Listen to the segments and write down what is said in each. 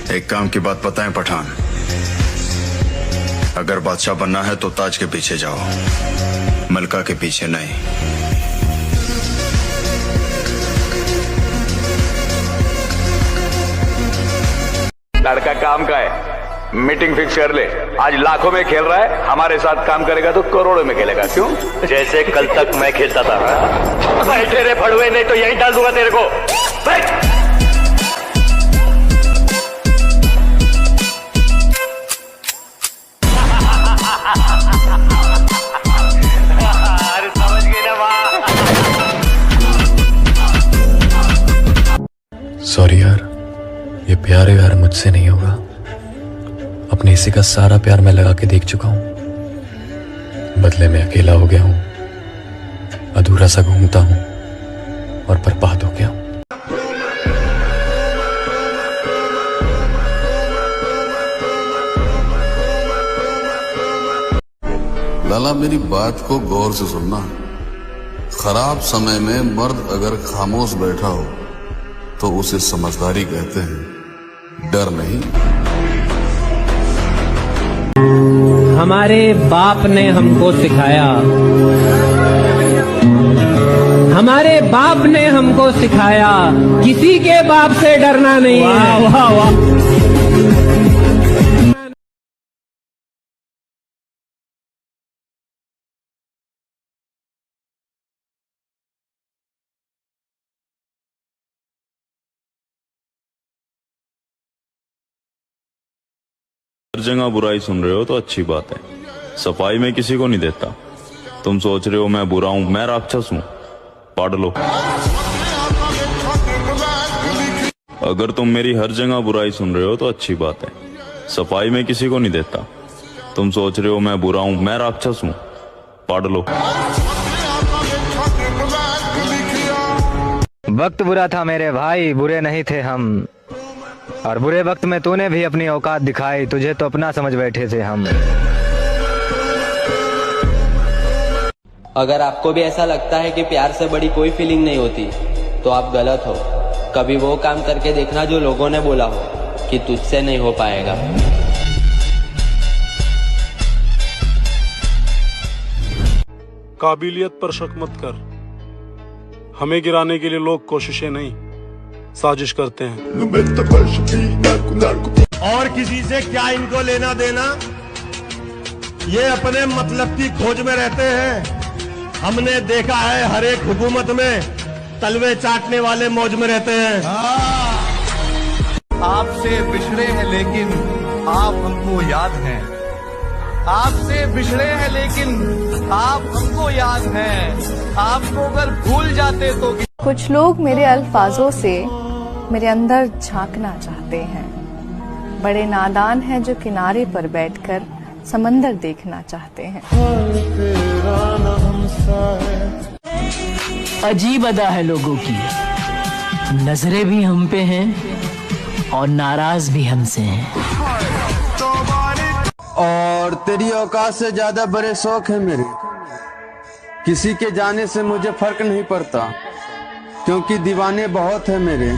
एक काम की बात बताएं पठान, अगर बादशाह बनना है तो ताज के पीछे जाओ, मलका के पीछे नहीं। लड़का काम का है, मीटिंग फिक्स कर ले। आज लाखों में खेल रहा है, हमारे साथ काम करेगा तो करोड़ों में खेलेगा। क्यों? जैसे कल तक मैं खेलता था। बैठे रे फड़वे, नहीं तो यही डाल दूंगा तेरे को। बैठ। समझ गए ना वाह। सॉरी यार, ये प्यार यार मुझसे नहीं होगा। अपने हिस्से का सारा प्यार मैं लगा के देख चुका हूं, बदले में अकेला हो गया हूं, अधूरा सा घूमता हूं और बर्बाद हो गया हूं। लाला, मेरी बात को गौर से सुनना। खराब समय में मर्द अगर खामोश बैठा हो तो उसे समझदारी कहते हैं, डर नहीं। हमारे बाप ने हमको सिखाया, हमारे बाप ने हमको सिखाया, किसी के बाप से डरना नहीं है। वाह वाह वाह। हर जगह बुराई सुन रहे हो तो अच्छी बात है, सफाई में किसी को नहीं देता। तुम सोच रहे हो मैं बुरा हूं, मैं राक्षस हूं, पढ़ लो। अगर तुम मेरी हर जगह बुराई सुन रहे हो तो अच्छी बात है, सफाई में किसी को नहीं देता। तुम सोच रहे हो मैं बुरा हूं, मैं राक्षस हूं, पढ़ लो। वक्त बुरा था मेरे भाई, बुरे नहीं थे हम, और बुरे वक्त में तूने भी अपनी औकात दिखाई, तुझे तो अपना समझ बैठे थे हम। अगर आपको भी ऐसा लगता है कि प्यार से बड़ी कोई फीलिंग नहीं होती तो आप गलत हो। कभी वो काम करके देखना जो लोगों ने बोला हो कि तुझसे नहीं हो पाएगा। काबिलियत पर शक मत कर, हमें गिराने के लिए लोग कोशिशें नहीं साजिश करते हैं। और किसी से क्या इनको लेना देना, ये अपने मतलब की खोज में रहते हैं। हमने देखा है हर एक हुकूमत में तलवे चाटने वाले मौज में रहते हैं। आपसे बिछड़े हैं लेकिन आप हमको याद हैं, आपसे बिछड़े हैं लेकिन आप हमको याद हैं। आपको अगर भूल जाते तो। कुछ लोग मेरे अल्फाजों से मेरे अंदर झांकना चाहते हैं, बड़े नादान हैं जो किनारे पर बैठकर समंदर देखना चाहते हैं। अजीब अदा है लोगों की, नजरें भी हम पे हैं और नाराज भी हमसे हैं। और तेरी औकात से ज्यादा बड़े शौक है मेरे, किसी के जाने से मुझे फर्क नहीं पड़ता, क्योंकि दीवाने बहुत है मेरे।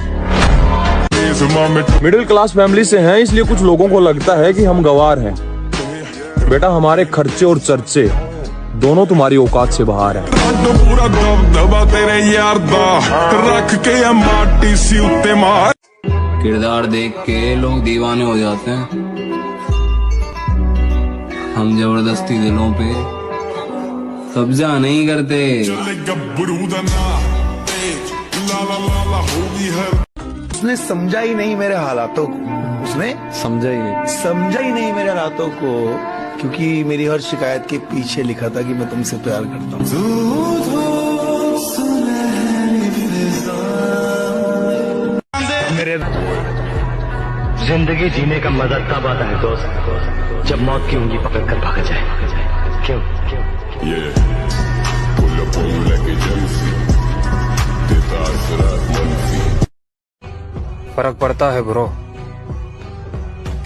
मिडिल क्लास फैमिली से हैं, इसलिए कुछ लोगों को लगता है कि हम गवार हैं। बेटा, हमारे खर्चे और चर्चे दोनों तुम्हारी औकात से बाहर हैं। पूरा दबदबा तेरे यार दा रख के माटी सी उत्ते मार। किरदार देख के लोग दीवाने हो जाते हैं, हम जबरदस्ती दिलों पे कब्जा नहीं करते। उसने समझा ही नहीं मेरे हालातों को, उसने समझा ही नहीं मेरे हालातों को, क्योंकि मेरी हर शिकायत के पीछे लिखा था कि मैं तुमसे प्यार करता हूँ। मेरे जिंदगी जीने का मजा तब आता है दोस्त, जब मौत की उंगली पकड़कर भाग जाए। क्यों? फर्क पड़ता है ब्रो,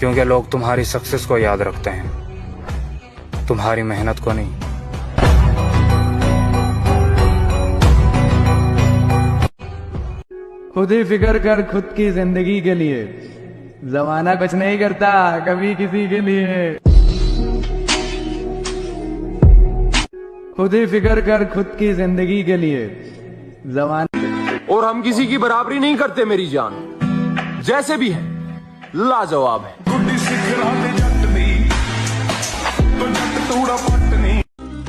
क्योंकि लोग तुम्हारी सक्सेस को याद रखते हैं, तुम्हारी मेहनत को नहीं। खुद ही फिक्र कर खुद की जिंदगी के लिए, जमाना कुछ नहीं करता कभी किसी के लिए, खुद ही फिक्र कर खुद की जिंदगी के लिए। जमाना और हम किसी की बराबरी नहीं करते मेरी जान, जैसे भी है लाजवाब है।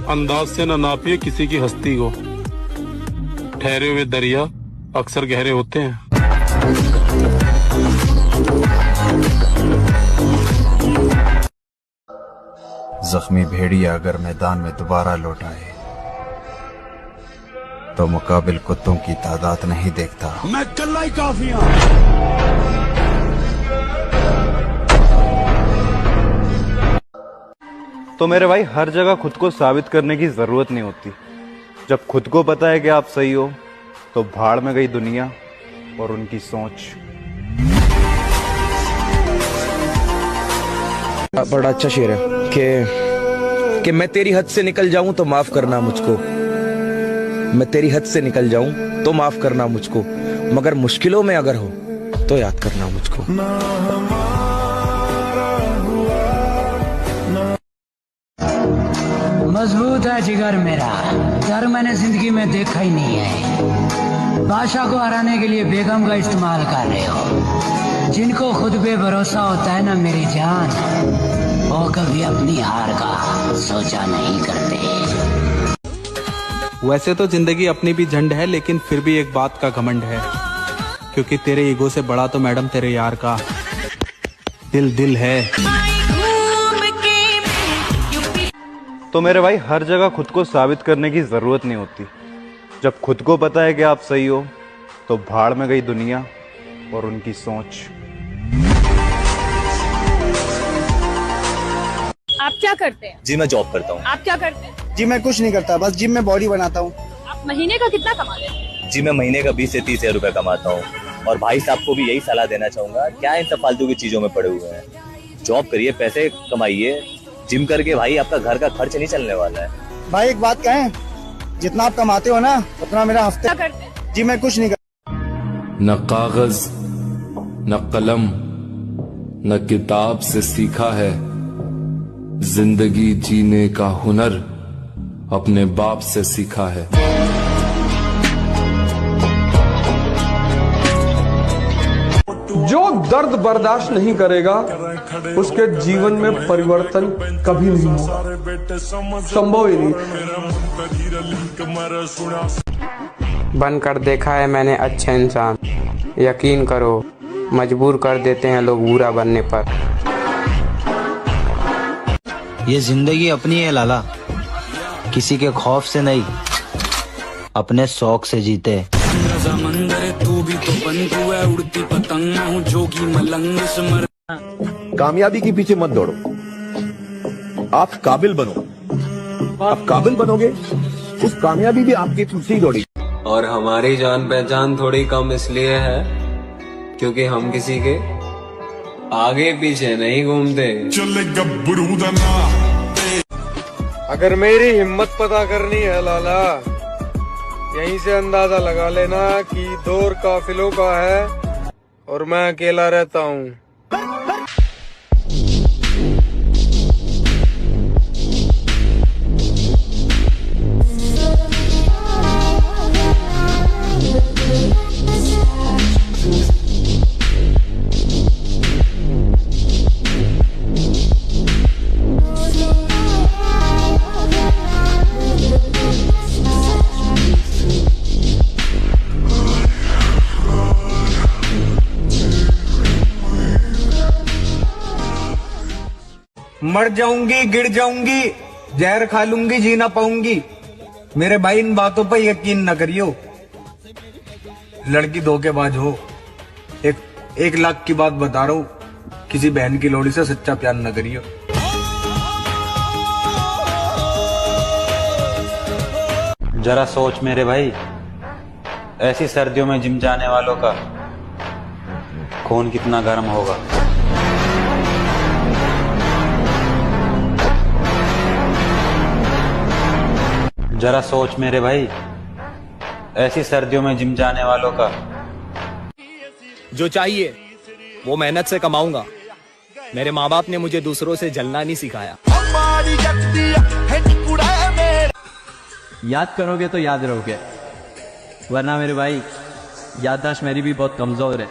अंदाज से न नापिए किसी की हस्ती को, ठहरे हुए दरिया अक्सर गहरे होते हैं। जख्मी भेड़िया अगर मैदान में दोबारा लौट आए तो मुकाबिल कुत्तों की तादाद नहीं देखता। मैं कल्ला ही काफी हूं। तो मेरे भाई हर जगह खुद को साबित करने की जरूरत नहीं होती। जब खुद को पता है कि आप सही हो तो भाड़ में गई दुनिया और उनकी सोच। बड़ा अच्छा शेर है कि मैं तेरी हद से निकल जाऊं तो माफ करना मुझको, मैं तेरी हद से निकल जाऊं तो माफ करना मुझको, मगर मुश्किलों में अगर हो तो याद करना मुझको। मजबूत है जिगर मेरा, डर मैंने जिंदगी में देखा ही नहीं है। बादशाह को हराने के लिए बेगम का इस्तेमाल कर रहे हो। जिनको खुद पे भरोसा होता है ना मेरी जान, वो कभी अपनी हार का सोचा नहीं करते। वैसे तो जिंदगी अपनी भी झंड है, लेकिन फिर भी एक बात का घमंड है, क्योंकि तेरे ईगो से बड़ा तो मैडम तेरे यार का दिल है। तो मेरे भाई हर जगह खुद को साबित करने की जरूरत नहीं होती। जब खुद को पता है कि आप सही हो तो भाड़ में गई दुनिया और उनकी सोच। आप क्या करते हैं? जी मैं जॉब करता हूँ। आप क्या करते हैं? जी मैं कुछ नहीं करता, बस जिम में बॉडी बनाता हूँ। आप महीने का कितना कमाते हैं? जी मैं महीने का 20 से 30 हजार रुपए कमाता हूँ। और भाई साहब को भी यही सलाह देना चाहूंगा, क्या इन सब फालतू की चीजों में पड़े हुए हैं। जॉब करिए, पैसे कमाइए। जिम करके भाई आपका घर का खर्च नहीं चलने वाला है। भाई एक बात कहें, जितना आप कमाते हो ना उतना मेरा हफ्ते। क्या करते हैं? जी मैं कुछ नहीं करता। न कागज न कलम न किताब से सीखा है, जिंदगी जीने का हुनर अपने बाप से सीखा है। जो दर्द बर्दाश्त नहीं करेगा उसके जीवन में परिवर्तन कभी नहीं होगा, संभव ही नहीं। बनकर देखा है मैंने अच्छे इंसान, यकीन करो मजबूर कर देते हैं लोग बुरा बनने पर। ये जिंदगी अपनी है लाला, किसी के खौफ से नहीं, अपने शौक से जीते। समंदर तू भी तो बन तू है, उड़ती पतंग हूँ जोगी मलंग समर। कामयाबी के पीछे मत दौड़ो, आप काबिल बनो। आप काबिल बनोगे उस कामयाबी भी आपके पीछे ही दौड़ेगी। और हमारी जान पहचान थोड़ी कम इसलिए है क्योंकि हम किसी के आगे पीछे नहीं घूमते। अगर मेरी हिम्मत पता करनी है लाला, यहीं से अंदाजा लगा लेना कि दौर काफिलों का है और मैं अकेला रहता हूँ। मर जाऊंगी, गिर जाऊंगी, जहर खा लूंगी, जी ना पाऊंगी। मेरे भाई इन बातों पर यकीन न करियो। लड़की धोखेबाज हो, एक लाख की बात बता रहा हूँ, किसी बहन की लोड़ी से सच्चा प्यार न करियो। जरा सोच मेरे भाई, ऐसी सर्दियों में जिम जाने वालों का खून कितना गर्म होगा। जरा सोच मेरे भाई, ऐसी सर्दियों में जिम जाने वालों का जो चाहिए वो मेहनत से कमाऊंगा। मेरे माँ बाप ने मुझे दूसरों से जलना नहीं सिखाया। याद करोगे तो याद रहोगे, वरना मेरे भाई याददाश्त मेरी भी बहुत कमजोर है।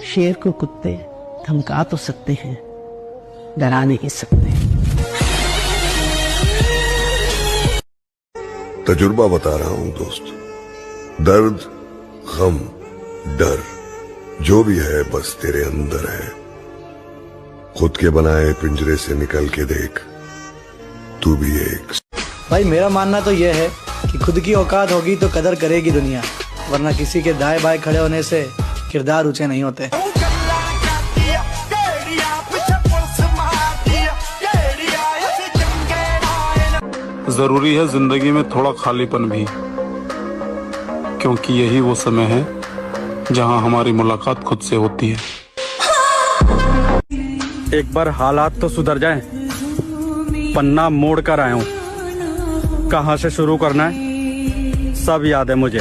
शेर को कुत्ते धमका तो सकते हैं, डरा नहीं सकते। तजुर्बा बता रहा हूं दोस्त, दर्द, गम, डर जो भी है बस तेरे अंदर है। खुद के बनाए पिंजरे से निकल के देख, तू भी एक। भाई मेरा मानना तो यह है कि खुद की औकात होगी तो कदर करेगी दुनिया, वरना किसी के दाएं बाएं खड़े होने से किरदार ऊंचे नहीं होते। जरूरी है जिंदगी में थोड़ा खालीपन भी, क्योंकि यही वो समय है जहां हमारी मुलाकात खुद से होती है। एक बार हालात तो सुधर जाएं, पन्ना मोड़ कर आया हूं, कहां से शुरू करना है सब याद है मुझे।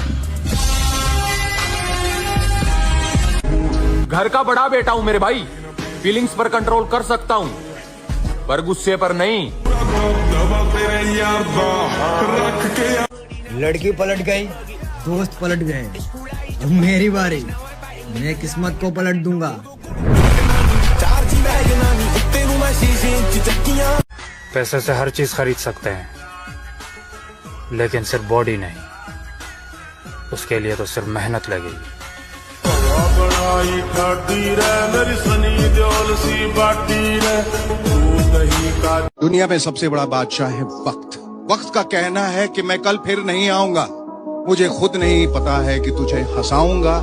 घर का बड़ा बेटा हूं मेरे भाई, फीलिंग्स पर कंट्रोल कर सकता हूं, पर गुस्से पर नहीं। लड़की पलट गई, दोस्त पलट गए, अब मेरी बारी, मैं किस्मत को पलट दूंगा। पैसे से हर चीज खरीद सकते हैं, लेकिन सिर्फ बॉडी नहीं, उसके लिए तो सिर्फ मेहनत लगेगी। दुनिया में सबसे बड़ा बादशाह है वक्त। वक्त का कहना है कि मैं कल फिर नहीं आऊंगा। मुझे खुद नहीं पता है कि तुझे हंसाऊंगा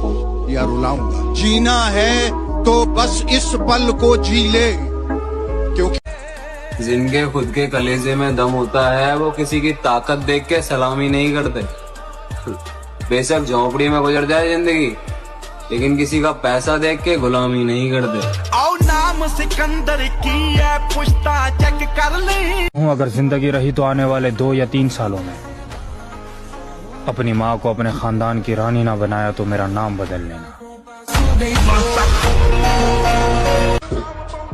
या रुलाऊंगा। जीना है तो बस इस पल को जी ले, क्योंकि जिनके खुद के कलेजे में दम होता है वो किसी की ताकत देख के सलामी नहीं करते। बेशक झोंपड़ी में गुजर जाए जिंदगी, लेकिन किसी का पैसा देख के गुलामी नहीं करते। आओ नाम सिकंदर की है, पुश्ता चेक कर ले। अगर जिंदगी रही तो आने वाले 2 या 3 सालों में अपनी माँ को अपने खानदान की रानी ना बनाया तो मेरा नाम बदल लेना।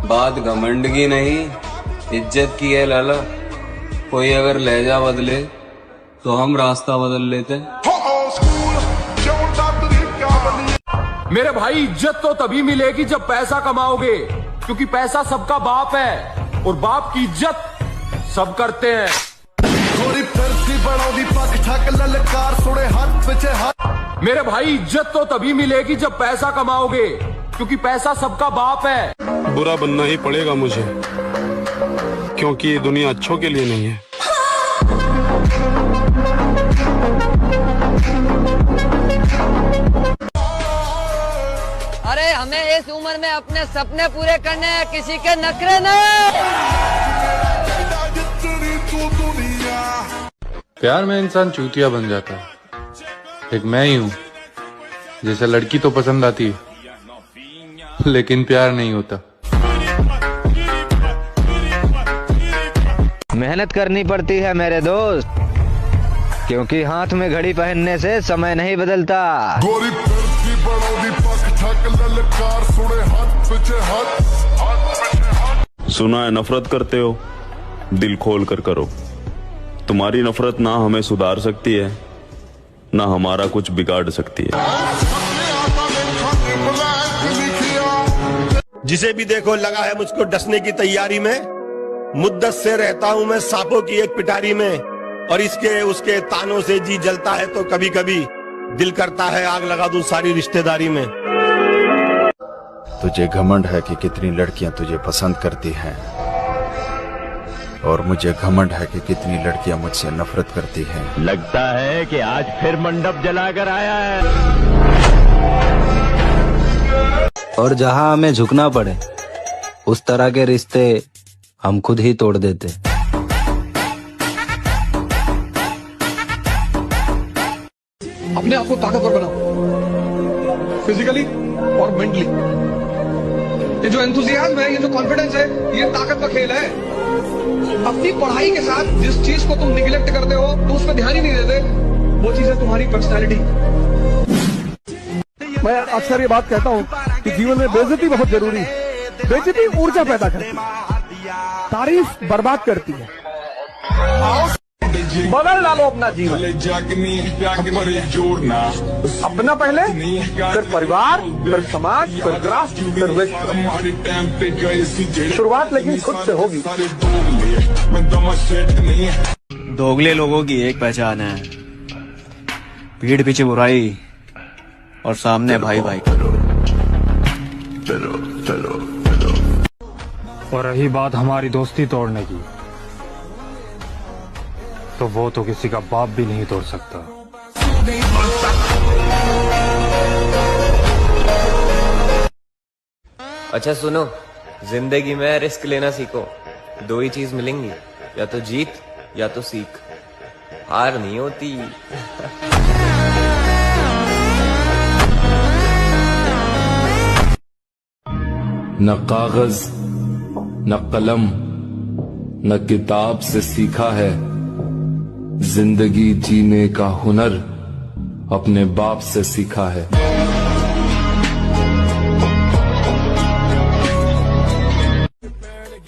बात घमंड की नहीं, इज्जत की है लाला। कोई अगर लहजा बदले तो हम रास्ता बदल लेते। मेरे भाई इज्जत तो तभी मिलेगी जब पैसा कमाओगे, क्योंकि पैसा सबका बाप है और बाप की इज्जत सब करते हैं। मेरे भाई इज्जत तो तभी मिलेगी जब पैसा कमाओगे, क्योंकि पैसा सबका बाप है। बुरा बनना ही पड़ेगा मुझे, क्योंकि ये दुनिया अच्छों के लिए नहीं है। अरे हमें इस उम्र में अपने सपने पूरे करने हैं, किसी के नखरे नहीं। प्यार में इंसान चूतिया बन जाता है। एक मैं ही हूँ जैसे लड़की तो पसंद आती है, लेकिन प्यार नहीं होता। मेहनत करनी पड़ती है मेरे दोस्त, क्योंकि हाथ में घड़ी पहनने से समय नहीं बदलता। सुना है नफरत करते हो, दिल खोल कर करो। तुम्हारी नफरत ना हमें सुधार सकती है, ना हमारा कुछ बिगाड़ सकती है। जिसे भी देखो लगा है मुझको डसने की तैयारी में। मुद्दत से रहता हूं मैं सांपों की एक पिटारी में, और इसके उसके तानों से जी जलता है तो कभी कभी दिल करता है आग लगा दूं सारी रिश्तेदारी में। तुझे घमंड है कि कितनी लड़कियां तुझे पसंद करती हैं, और मुझे घमंड है कि कितनी लड़कियां मुझसे नफरत करती हैं। लगता है कि आज फिर मंडप जलाकर आया है। और जहां हमें झुकना पड़े उस तरह के रिश्ते हम खुद ही तोड़ देते। अपने आप को ताकतवर बनाओ, फिजिकली और मेंटली। ये जो एंथुसियाज्म है, ये जो कॉन्फिडेंस है, ये ताकत का खेल है। अपनी पढ़ाई के साथ जिस चीज को तुम निगलेक्ट करते हो, तो उस पर ध्यान ही नहीं देते, वो चीज है तुम्हारी पर्सनैलिटी। मैं अक्सर ये बात कहता हूँ कि जीवन में बेइज्जती बहुत जरूरी है। बेइज्जती ऊर्जा पैदा करती है, तारीफ बर्बाद करती है। बदल डालो अपना जीवन, अपना पहले, फिर परिवार, फिर समाज, फिर राष्ट्र, फिर विश्व। शुरुआत लेकिन खुद से होगी। दोगले लोगों की एक पहचान है, पीठ पीछे बुराई और सामने भाई भाई। और रही बात हमारी दोस्ती तोड़ने की, तो वो तो किसी का बाप भी नहीं तोड़ सकता। अच्छा सुनो, जिंदगी में रिस्क लेना सीखो। दो ही चीज मिलेंगी, या तो जीत या तो सीख। हार नहीं होती। न कागज न कलम न किताब से सीखा है, जिंदगी जीने का हुनर अपने बाप से सीखा है।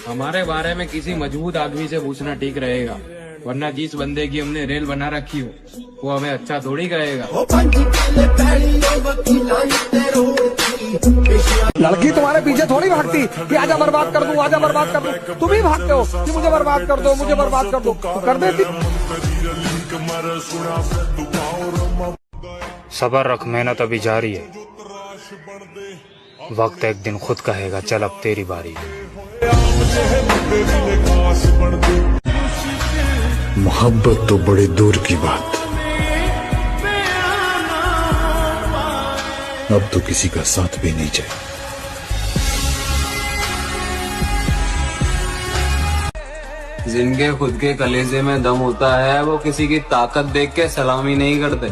हमारे बारे में किसी मजबूत आदमी से पूछना ठीक रहेगा, वरना जिस बंदे की हमने रेल बना रखी हो वो हमें अच्छा थोड़ी कहेगा। लड़की तुम्हारे पीछे थोड़ी भागती कि आजा बर्बाद कर दूं, आजा बर्बाद कर दूं। तुम ही भागते हो कि मुझे बर्बाद कर दो, मुझे बर्बाद कर दो। तो कर देती। सबर रख, मेहनत अभी जारी है। वक्त एक दिन खुद कहेगा चल अब तेरी बारी है। मोहब्बत तो बड़े दूर की बात, अब तो किसी का साथ भी नहीं चाहिए। जिनके खुद के कलेजे में दम होता है वो किसी की ताकत देख के सलामी नहीं करते।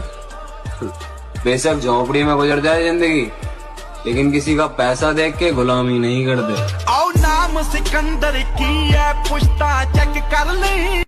बेशक झोंपड़ी में गुजर जाए जिंदगी, लेकिन किसी का पैसा देख के गुलामी नहीं करते। आओ नाम सिकंदर की है, पुश्ता चेक कर ले।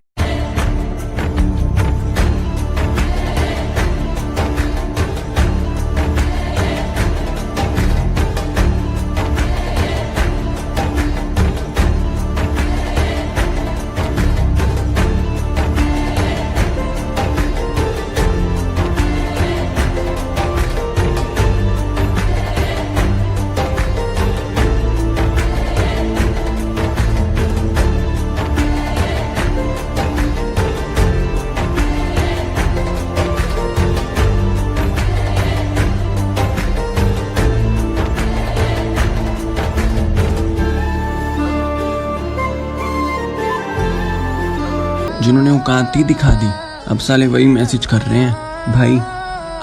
जिन्होंने औकाती दिखा दी, अब साले वही मैसेज कर रहे हैं, भाई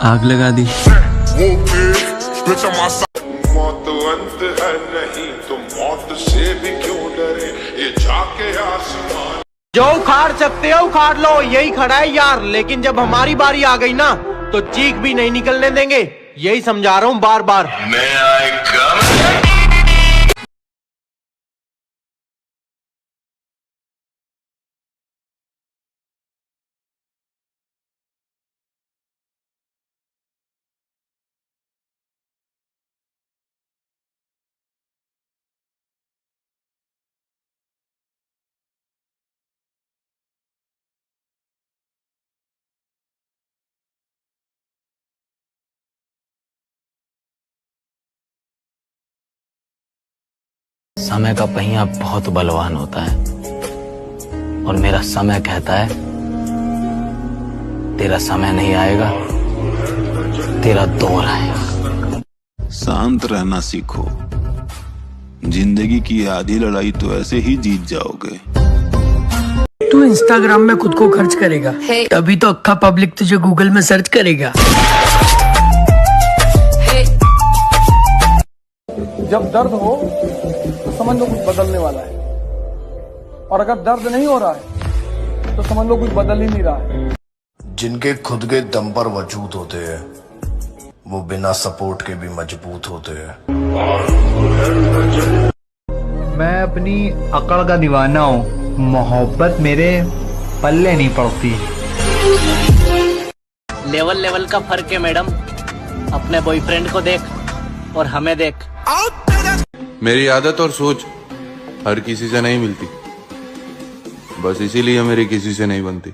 आग लगा दी। मौत अंत है नहीं तो मौत से भी क्यों डरे, ये जाके आसमान। जो उखाड़ सकते हो उखाड़ लो, यही खड़ा है यार। लेकिन जब हमारी बारी आ गई ना तो चीख भी नहीं निकलने देंगे, यही समझा रहा हूँ बार बार। मैं आएगा समय का पहिया बहुत बलवान होता है और मेरा समय कहता है तेरा समय नहीं आएगा, तेरा दौर आएगा। शांत रहना सीखो, जिंदगी की आधी लड़ाई तो ऐसे ही जीत जाओगे। तू इंस्टाग्राम में खुद को खर्च करेगा तभी तो अक्खा पब्लिक तुझे गूगल में सर्च करेगा। जब दर्द हो तो समझ लो कुछ बदलने वाला है, और अगर दर्द नहीं हो रहा है तो समझ लो कुछ बदल ही नहीं रहा है। जिनके खुद के दम पर वजूद होते हैं वो बिना सपोर्ट के भी मजबूत होते हैं। मैं अपनी अकड़ का दीवाना हूँ, मोहब्बत मेरे पल्ले नहीं पड़ती। लेवल लेवल का फर्क है मैडम। अपने बॉयफ्रेंड को देख और हमें देख। मेरी आदत और सोच हर किसी से नहीं मिलती, बस इसीलिए मेरी किसी से नहीं बनती।